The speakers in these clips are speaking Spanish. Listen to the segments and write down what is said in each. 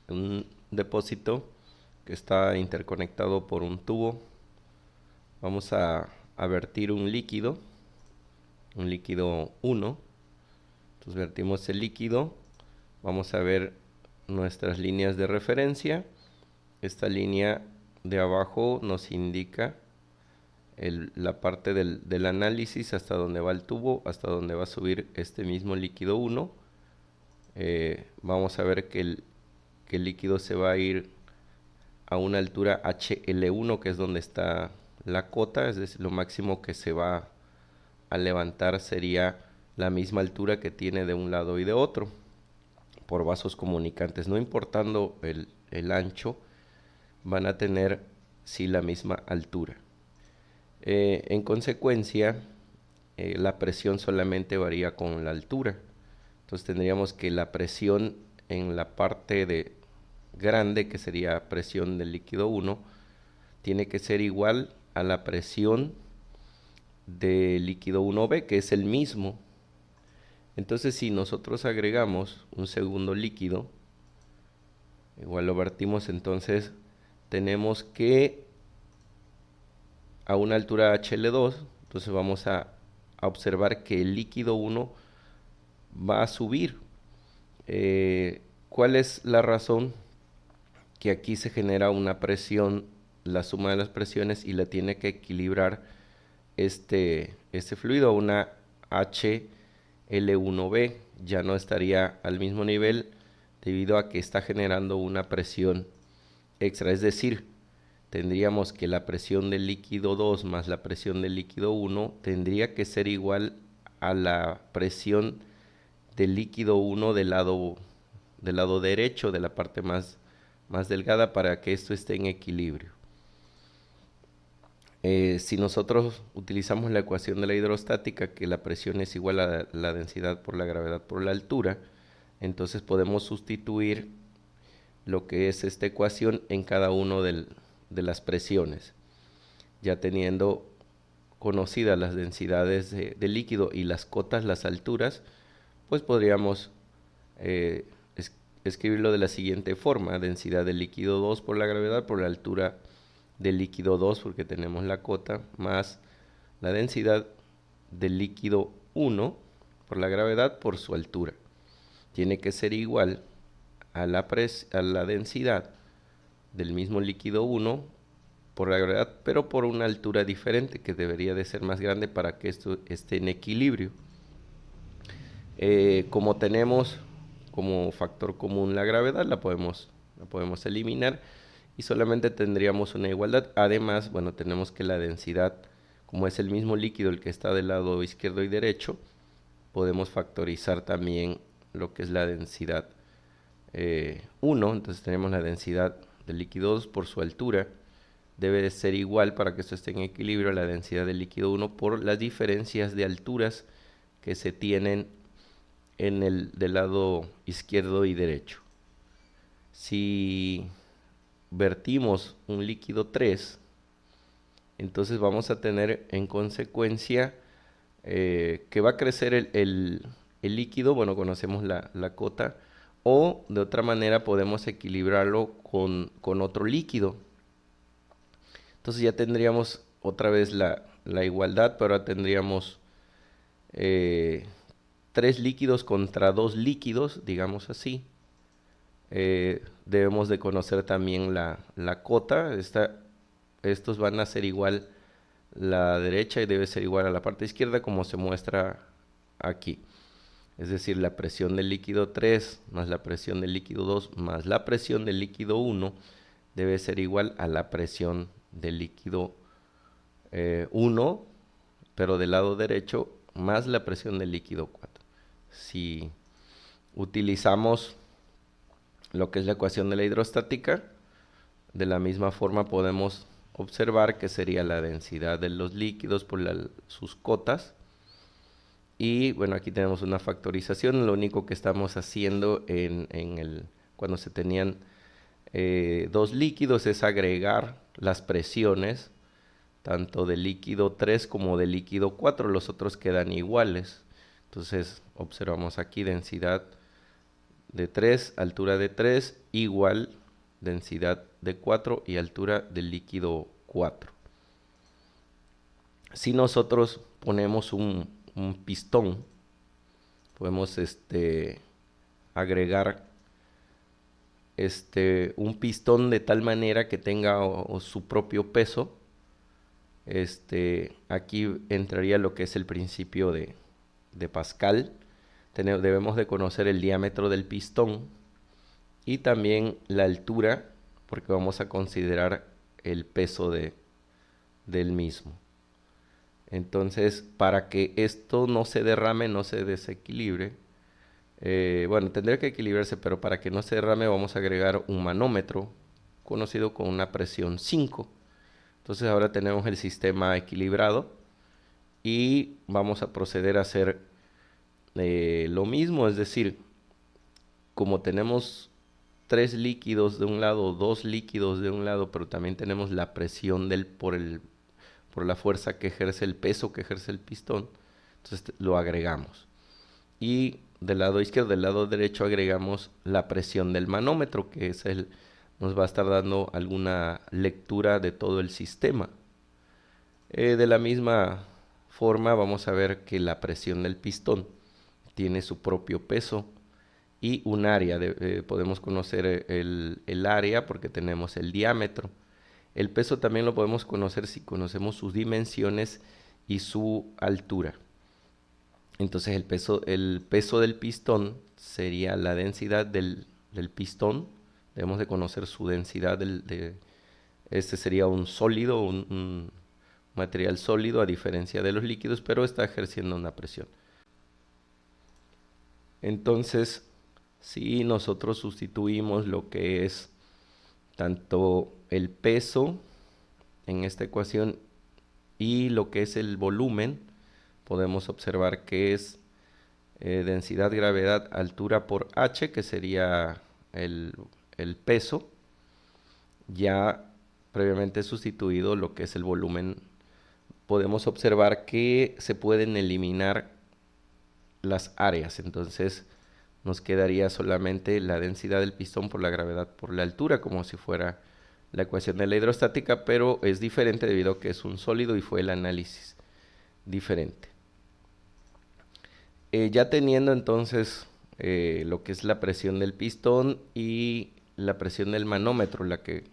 un depósito que está interconectado por un tubo. Vamos a vertir un líquido 1. Entonces vertimos el líquido, vamos a ver nuestras líneas de referencia. Esta línea de abajo nos indica la parte del análisis, hasta donde va el tubo, hasta donde va a subir este mismo líquido 1. Vamos a ver que el líquido se va a ir a una altura HL1, que es donde está la cota, es decir, lo máximo que se va a levantar sería la misma altura que tiene de un lado y de otro, por vasos comunicantes. No importando el ancho, van a tener sí la misma altura. En consecuencia, la presión solamente varía con la altura. Entonces tendríamos que la presión en la parte grande, que sería presión del líquido 1, tiene que ser igual a la presión del líquido 1B, que es el mismo. Entonces, si nosotros agregamos un segundo líquido, igual lo vertimos, entonces tenemos que a una altura HL2, entonces vamos a observar que el líquido 1 va a subir. ¿Cuál es la razón? Que aquí se genera una presión, la suma de las presiones, y la tiene que equilibrar este fluido a una HL1B. Ya no estaría al mismo nivel debido a que está generando una presión extra. Es decir, tendríamos que la presión del líquido 2 más la presión del líquido 1 tendría que ser igual a la presión del líquido 1 del lado derecho, de la parte más delgada, para que esto esté en equilibrio. Si nosotros utilizamos la ecuación de la hidrostática, que la presión es igual a la densidad por la gravedad por la altura, entonces podemos sustituir lo que es esta ecuación en cada una de las presiones. Ya teniendo conocidas las densidades del líquido y las cotas, las alturas, pues podríamos escribirlo de la siguiente forma: densidad del líquido 2 por la gravedad por la altura del líquido 2, porque tenemos la cota, más la densidad del líquido 1 por la gravedad por su altura. Tiene que ser igual a la densidad del mismo líquido 1 por la gravedad, pero por una altura diferente, que debería de ser más grande para que esto esté en equilibrio. Como tenemos como factor común la gravedad, la podemos eliminar y solamente tendríamos una igualdad. Además, bueno, tenemos que la densidad, como es el mismo líquido el que está del lado izquierdo y derecho, podemos factorizar también lo que es la densidad 1. Entonces tenemos la densidad del líquido 2 por su altura, debe de ser igual, para que esto esté en equilibrio, a la densidad del líquido 1 por las diferencias de alturas que se tienen en el del lado izquierdo y derecho. Si vertimos un líquido 3, entonces vamos a tener en consecuencia que va a crecer el líquido. Bueno, conocemos la cota, o de otra manera podemos equilibrarlo con otro líquido. Entonces ya tendríamos otra vez la igualdad, pero ahora tendríamos 3 líquidos contra 2 líquidos, digamos así. Debemos de conocer también la cota. Estos van a ser igual la derecha y debe ser igual a la parte izquierda, como se muestra aquí. Es decir, la presión del líquido 3 más la presión del líquido 2 más la presión del líquido 1 debe ser igual a la presión del líquido 1, pero del lado derecho, más la presión del líquido 4. Si utilizamos lo que es la ecuación de la hidrostática, de la misma forma podemos observar que sería la densidad de los líquidos por sus cotas. Y bueno, aquí tenemos una factorización. Lo único que estamos haciendo cuando se tenían 2 líquidos es agregar las presiones tanto del líquido 3 como del líquido 4. Los otros quedan iguales. Entonces observamos aquí densidad de 3, altura de 3, igual densidad de 4 y altura del líquido 4. Si nosotros ponemos un pistón, podemos agregar un pistón de tal manera que tenga su propio peso. Aquí entraría lo que es el principio de Pascal. Debemos de conocer el diámetro del pistón y también la altura, porque vamos a considerar el peso del mismo. Entonces, para que esto no se derrame, no se desequilibre, bueno, tendría que equilibrarse, pero para que no se derrame vamos a agregar un manómetro, conocido con una presión 5. Entonces ahora tenemos el sistema equilibrado y vamos a proceder a hacer lo mismo, es decir, como tenemos 3 líquidos de un lado, 2 líquidos de un lado, pero también tenemos la presión por la fuerza que ejerce el peso que ejerce el pistón, entonces lo agregamos. Y del lado izquierdo, del lado derecho agregamos la presión del manómetro, que es nos va a estar dando alguna lectura de todo el sistema. De la misma forma vamos a ver que la presión del pistón tiene su propio peso y un área. Podemos conocer el área porque tenemos el diámetro. El peso también lo podemos conocer si conocemos sus dimensiones y su altura. Entonces el peso del pistón sería la densidad del pistón. Debemos de conocer su densidad. Este sería un sólido, un material sólido a diferencia de los líquidos, pero está ejerciendo una presión. Entonces, si nosotros sustituimos lo que es tanto el peso en esta ecuación y lo que es el volumen, podemos observar que es densidad, gravedad, altura por H, que sería el peso, ya previamente sustituido lo que es el volumen. Podemos observar que se pueden eliminar las áreas, entonces nos quedaría solamente la densidad del pistón por la gravedad por la altura, como si fuera la ecuación de la hidrostática, pero es diferente debido a que es un sólido y fue el análisis diferente. Ya teniendo entonces lo que es la presión del pistón y la presión del manómetro, la que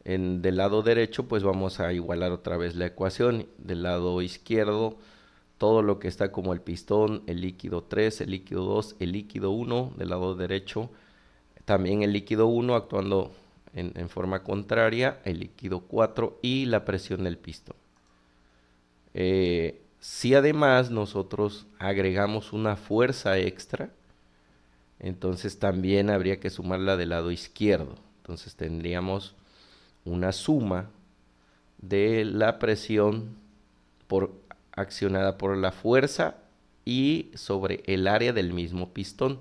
del lado derecho, pues vamos a igualar otra vez la ecuación. Del lado izquierdo, todo lo que está como el pistón, el líquido 3, el líquido 2, el líquido 1. Del lado derecho, también el líquido 1 actuando en forma contraria, el líquido 4 y la presión del pistón. Si además nosotros agregamos una fuerza extra, entonces también habría que sumarla del lado izquierdo. Entonces tendríamos una suma de la presión accionada por la fuerza y sobre el área del mismo pistón.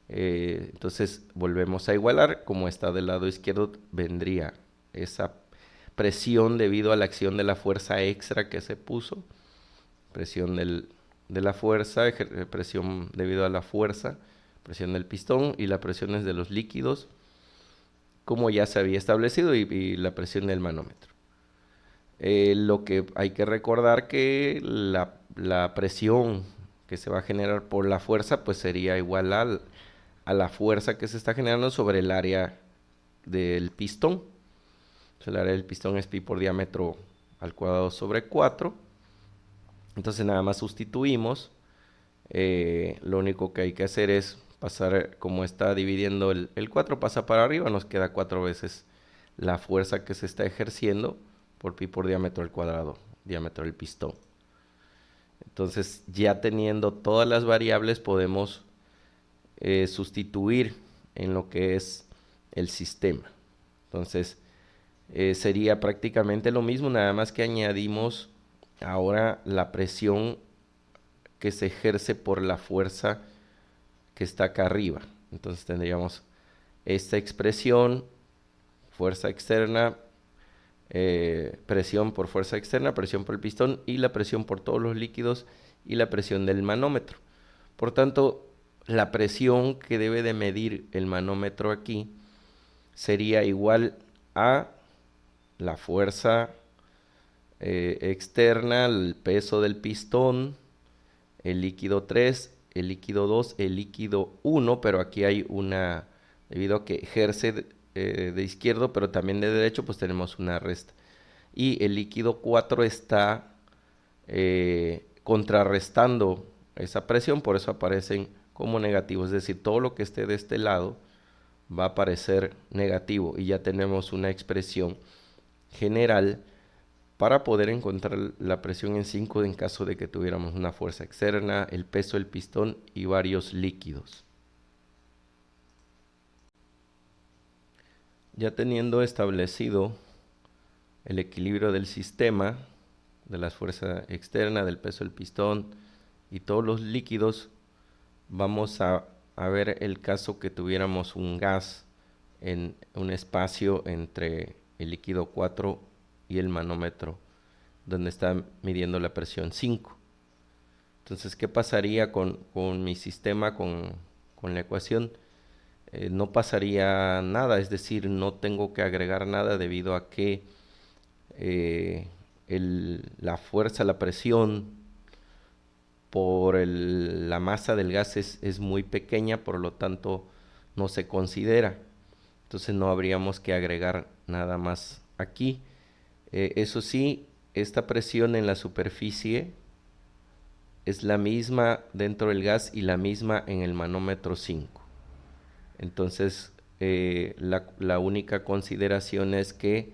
Entonces volvemos a igualar. Como está del lado izquierdo, vendría esa presión debido a la acción de la fuerza extra que se puso. Presión de la fuerza, presión debido a la fuerza, presión del pistón y la presión es de los líquidos, como ya se había establecido, y la presión del manómetro. Lo que hay que recordar que la presión que se va a generar por la fuerza pues sería igual a la fuerza que se está generando sobre el área del pistón. Entonces, el área del pistón es pi por diámetro al cuadrado sobre 4. Entonces nada más sustituimos. Lo único que hay que hacer es pasar, como está dividiendo el 4, pasa para arriba, nos queda 4 veces la fuerza que se está ejerciendo por pi por diámetro al cuadrado, diámetro del pistón. Entonces, ya teniendo todas las variables, podemos sustituir en lo que es el sistema. Entonces, sería prácticamente lo mismo, nada más que añadimos ahora la presión que se ejerce por la fuerza que está acá arriba. Entonces tendríamos esta expresión, fuerza externa, presión por fuerza externa, presión por el pistón y la presión por todos los líquidos y la presión del manómetro. Por tanto, la presión que debe de medir el manómetro aquí sería igual a la fuerza externa, el peso del pistón, el líquido 3, el líquido 2, el líquido 1, pero aquí hay una, debido a que ejerce de izquierdo, pero también de derecho, pues tenemos una resta. Y el líquido 4 está contrarrestando esa presión, por eso aparecen como negativos, es decir, todo lo que esté de este lado va a aparecer negativo y ya tenemos una expresión general para poder encontrar la presión en 5 en caso de que tuviéramos una fuerza externa, el peso del pistón y varios líquidos. Ya teniendo establecido el equilibrio del sistema, de la fuerza externa, del peso del pistón y todos los líquidos, vamos a ver el caso que tuviéramos un gas en un espacio entre el líquido 4 y el manómetro, donde está midiendo la presión 5. Entonces, ¿qué pasaría con mi sistema, con la ecuación? No pasaría nada, es decir, no tengo que agregar nada debido a que la fuerza, la presión por la masa del gas es muy pequeña, por lo tanto no se considera. Entonces no habríamos que agregar nada más aquí. Eso sí, esta presión en la superficie es la misma dentro del gas y la misma en el manómetro 5. Entonces la única consideración es que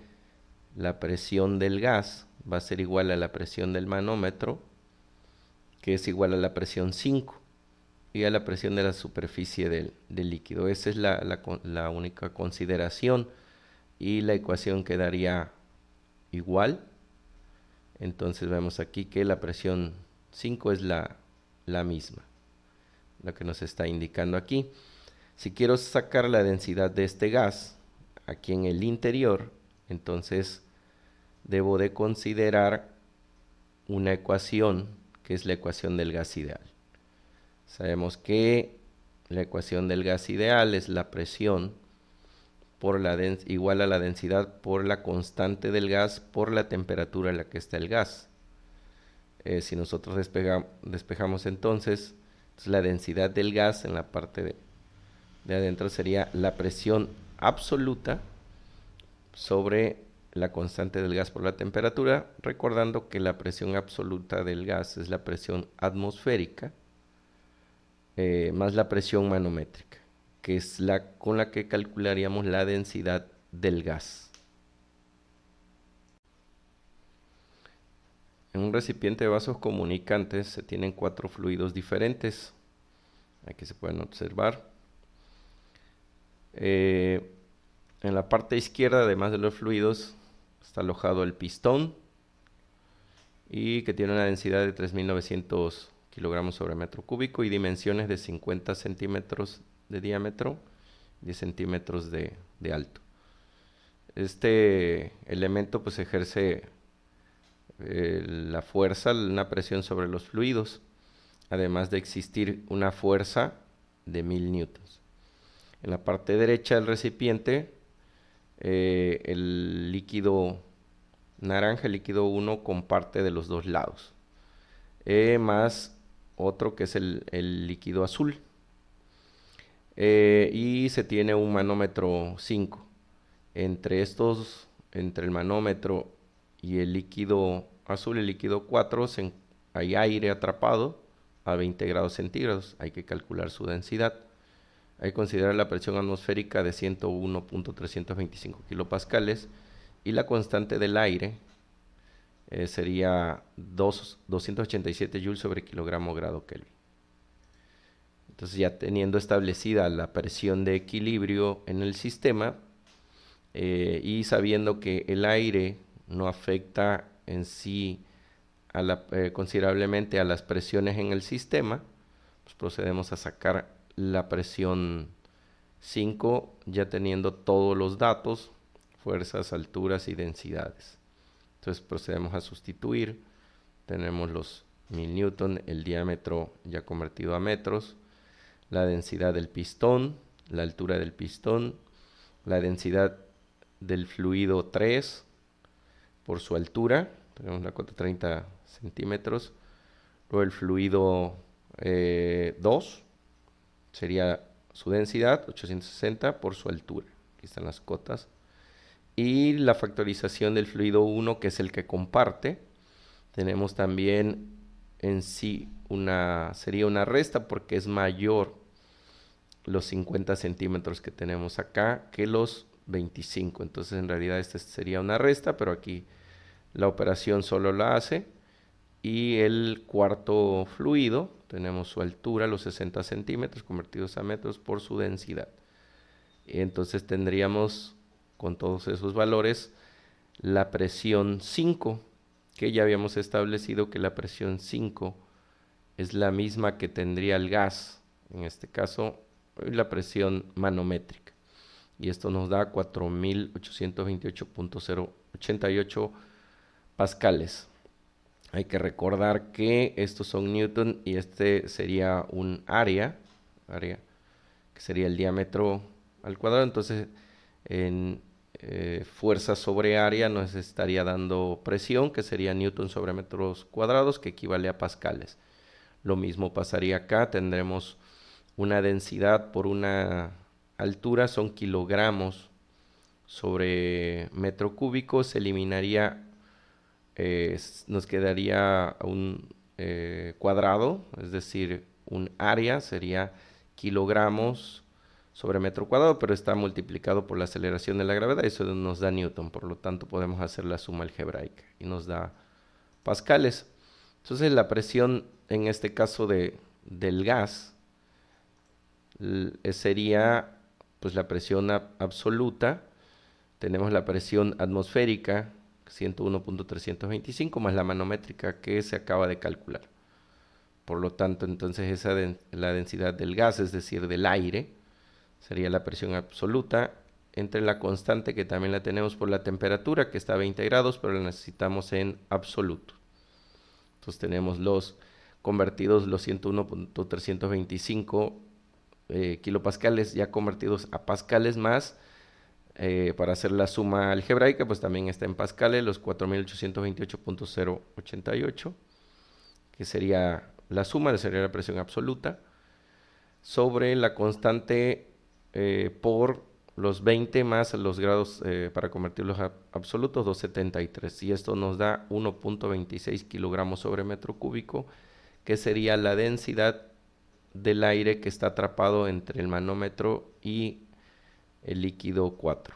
la presión del gas va a ser igual a la presión del manómetro, que es igual a la presión 5 y a la presión de la superficie del líquido. Esa es la única consideración y la ecuación quedaría igual. Entonces vemos aquí que la presión 5 es la misma, lo que nos está indicando aquí. Si quiero sacar la densidad de este gas aquí en el interior, entonces debo de considerar una ecuación que es la ecuación del gas ideal. Sabemos que la ecuación del gas ideal es la presión por igual a la densidad por la constante del gas por la temperatura en la que está el gas. Si nosotros despejamos entonces la densidad del gas en la parte de adentro sería la presión absoluta sobre la constante del gas por la temperatura, recordando que la presión absoluta del gas es la presión atmosférica más la presión manométrica, que es con la que calcularíamos la densidad del gas. En un recipiente de vasos comunicantes se tienen 4 fluidos diferentes. Aquí se pueden observar. En la parte izquierda, además de los fluidos, está alojado el pistón y que tiene una densidad de 3.900 kilogramos sobre metro cúbico y dimensiones de 50 centímetros de diámetro, 10 centímetros de alto. Este elemento pues ejerce la fuerza, una presión sobre los fluidos, además de existir una fuerza de 1000 newtons. En la parte derecha del recipiente, el líquido naranja, el líquido 1, comparte de los dos lados, más otro que es el líquido azul. Y se tiene un manómetro 5. Entre el manómetro y el líquido azul, el líquido 4, hay aire atrapado a 20 grados centígrados. Hay que calcular su densidad. Hay que considerar la presión atmosférica de 101.325 kilopascales y la constante del aire sería 287 joules sobre kilogramo grado Kelvin. Entonces, ya teniendo establecida la presión de equilibrio en el sistema y sabiendo que el aire no afecta en sí considerablemente a las presiones en el sistema, pues procedemos a sacar la presión 5, ya teniendo todos los datos, fuerzas, alturas y densidades. Entonces procedemos a sustituir. Tenemos los 1000 newton, el diámetro ya convertido a metros, la densidad del pistón, la altura del pistón, la densidad del fluido 3 por su altura, tenemos la cota 30 centímetros, luego el fluido 2 sería su densidad, 860 por su altura, aquí están las cotas, y la factorización del fluido 1, que es el que comparte, tenemos también en sí sería una resta porque es mayor los 50 centímetros que tenemos acá que los 25. Entonces en realidad esta sería una resta, pero aquí la operación solo la hace. Y el cuarto fluido, tenemos su altura, los 60 centímetros convertidos a metros por su densidad. Entonces tendríamos con todos esos valores la presión 5, que ya habíamos establecido que la presión 5 es la misma que tendría el gas, en este caso la presión manométrica. Y esto nos da 4.828.088 pascales. Hay que recordar que estos son newton y este sería un área que sería el diámetro al cuadrado. Entonces, en fuerza sobre área nos estaría dando presión, que sería newton sobre metros cuadrados, que equivale a pascales. Lo mismo pasaría acá, tendremos una densidad por una altura, son kilogramos sobre metro cúbico, se eliminaría, nos quedaría un cuadrado, es decir, un área sería kilogramos sobre metro cuadrado, pero está multiplicado por la aceleración de la gravedad, eso nos da newton, por lo tanto podemos hacer la suma algebraica y nos da pascales. Entonces la presión en este caso del gas sería pues la presión absoluta. Tenemos la presión atmosférica 101.325 más la manométrica que se acaba de calcular. Por lo tanto, entonces la densidad del gas, es decir, del aire, sería la presión absoluta entre la constante, que también la tenemos por la temperatura, que está a 20 grados, pero la necesitamos en absoluto. Entonces tenemos los 101.325 kilopascales ya convertidos a pascales, más para hacer la suma algebraica, pues también está en pascales, los 4.828.088, que sería la suma, sería la presión absoluta, sobre la constante por los 20 más los grados para convertirlos a absolutos, 273. Y esto nos da 1.26 kilogramos sobre metro cúbico, que sería la densidad del aire que está atrapado entre el manómetro y el líquido 4.